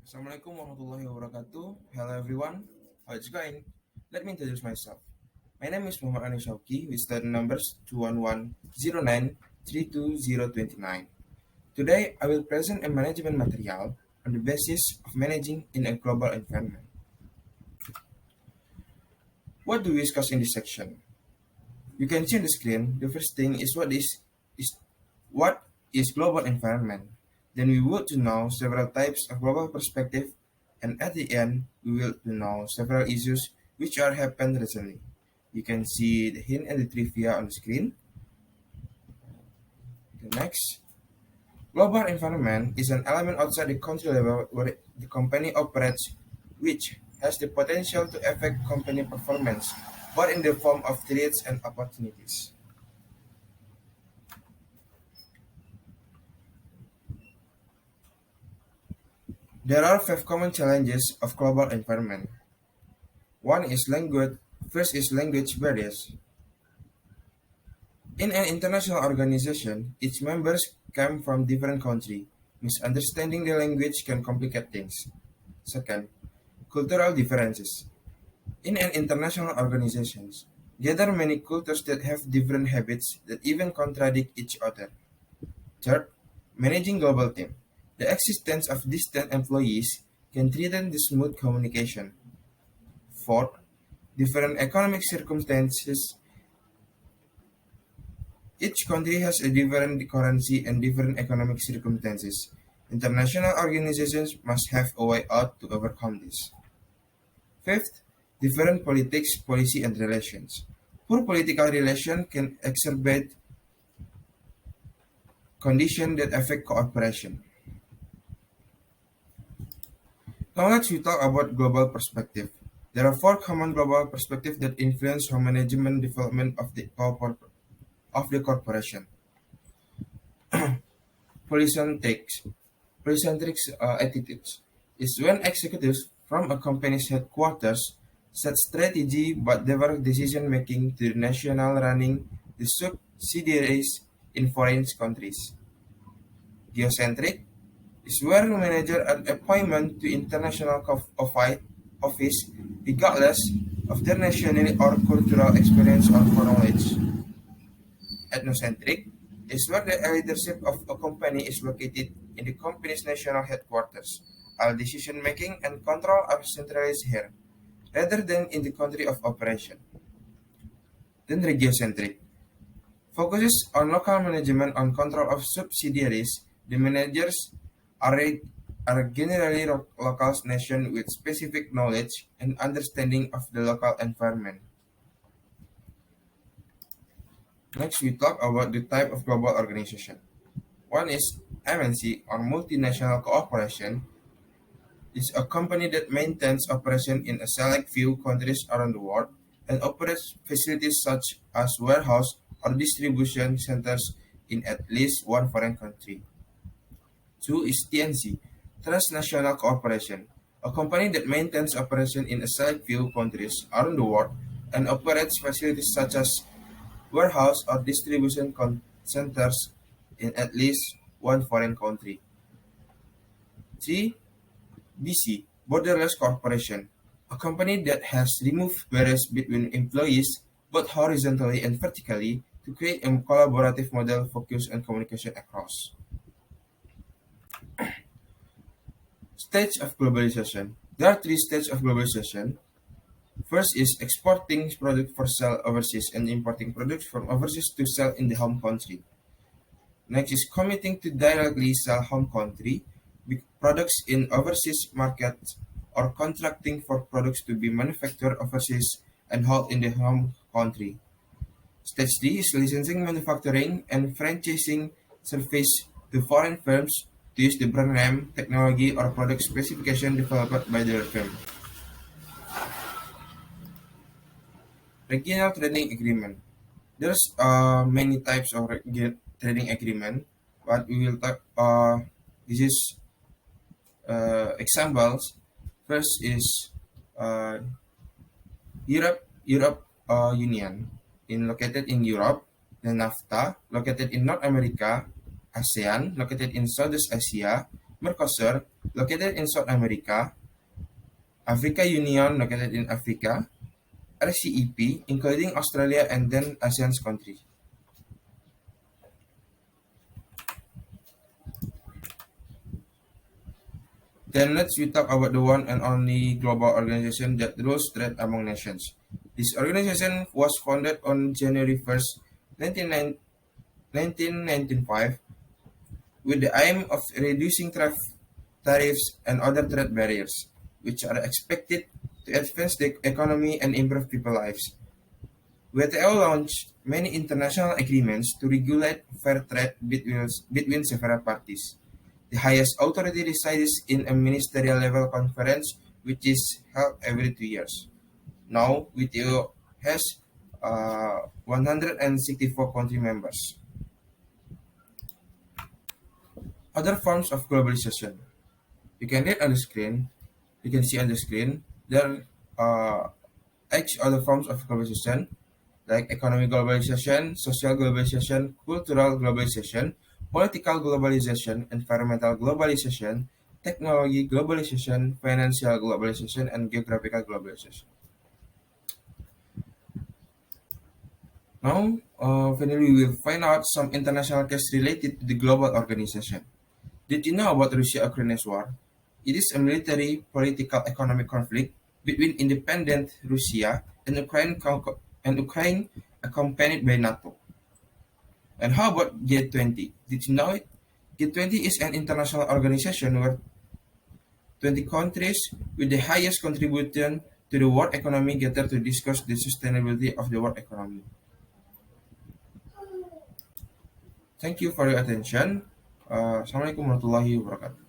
Assalamualaikum warahmatullahi wabarakatuh. Hello everyone, how it's going? Let me introduce myself. My name is M.hanif Syauqi with the numbers 21109322029. Today I will present a management material on the basis of managing in a global environment. What do we discuss in this section? You can see on the screen, the first thing is what is global environment. Then we would to know several types of global perspective, and at the end we will to know several issues which are happened recently. You can see the hint and the trivia on the screen. The next, global environment is an element outside the country level where the company operates, which has the potential to affect company performance, but in the form of threats and opportunities. There are five common challenges of global environment. One is language. First is language barriers. In an international organization, its members come from different countries. Misunderstanding the language can complicate things. Second, cultural differences. In an international organization, gather many cultures that have different habits that even contradict each other. Third, managing global team. The existence of distant employees can threaten the smooth communication. Fourth, different economic circumstances. Each country has a different currency and different economic circumstances. International organizations must have a way out to overcome this. Fifth, different politics, policy, and relations. Poor political relations can exacerbate conditions that affect cooperation. Now let's talk about global perspective. There are four common global perspectives that influence how management development of the corporation. Polycentric attitudes is when executives from a company's headquarters set strategy but divert decision making to the national running the subsidiaries in foreign countries. Geocentric is where the manager an appointment to international office regardless of their national or cultural experience or knowledge. Ethnocentric is where the leadership of a company is located in the company's national headquarters. All decision-making and control are centralized here, rather than in the country of operation. Then regiocentric focuses on local management and control of subsidiaries. The managers are generally local nations with specific knowledge and understanding of the local environment. Next, we talk about the type of global organization. One is MNC or multinational corporation. It's a company that maintains operation in a select few countries around the world and operates facilities such as warehouse or distribution centers in at least one foreign country. Two is TNC, Transnational Corporation, a company that maintains operation in a select few countries around the world and operates facilities such as warehouse or distribution centers in at least one foreign country. 3. BC, Borderless Corporation, a company that has removed barriers between employees both horizontally and vertically to create a collaborative model focused on communication across. Stage of globalization. There are three stages of globalization. First is exporting products for sale overseas and importing products from overseas to sell in the home country. Next is committing to directly sell home country products in overseas markets or contracting for products to be manufactured overseas and held in the home country. Stage 3 is licensing manufacturing and franchising service to foreign firms to use the brand name, technology, or product specification developed by their firm. Regional trading agreement. There's many types of trading agreement, but we will talk. This is examples. First is uh, Europe Union, located in Europe. Then NAFTA, located in North America. ASEAN, located in Southeast Asia. Mercosur, located in South America, Africa Union, located in Africa, RCEP, including Australia and then ASEAN countries. Then let's we talk about the one and only global organization that rules trade among nations. This organization was founded on January 1st, 1995 with the aim of reducing tariffs and other trade barriers, which are expected to advance the economy and improve people's lives. WTO launched many international agreements to regulate fair trade between several parties. The highest authority resides in a ministerial level conference, which is held every 2 years. Now, WTO has 164 country members. Other forms of globalization. You can read on the screen. You can see on the screen there are X other forms of globalization like economic globalization, social globalization, cultural globalization, political globalization, environmental globalization, technology globalization, financial globalization, and geographical globalization. Now, finally, we will find out some international cases related to the global organization. Did you know about Russia-Ukraine war? It is a military, political, economic conflict between independent Russia and Ukraine accompanied by NATO. And how about G20? Did you know it? G20 is an international organization where 20 countries with the highest contribution to the world economy gather to discuss the sustainability of the world economy. Thank you for your attention. Assalamualaikum warahmatullahi wabarakatuh.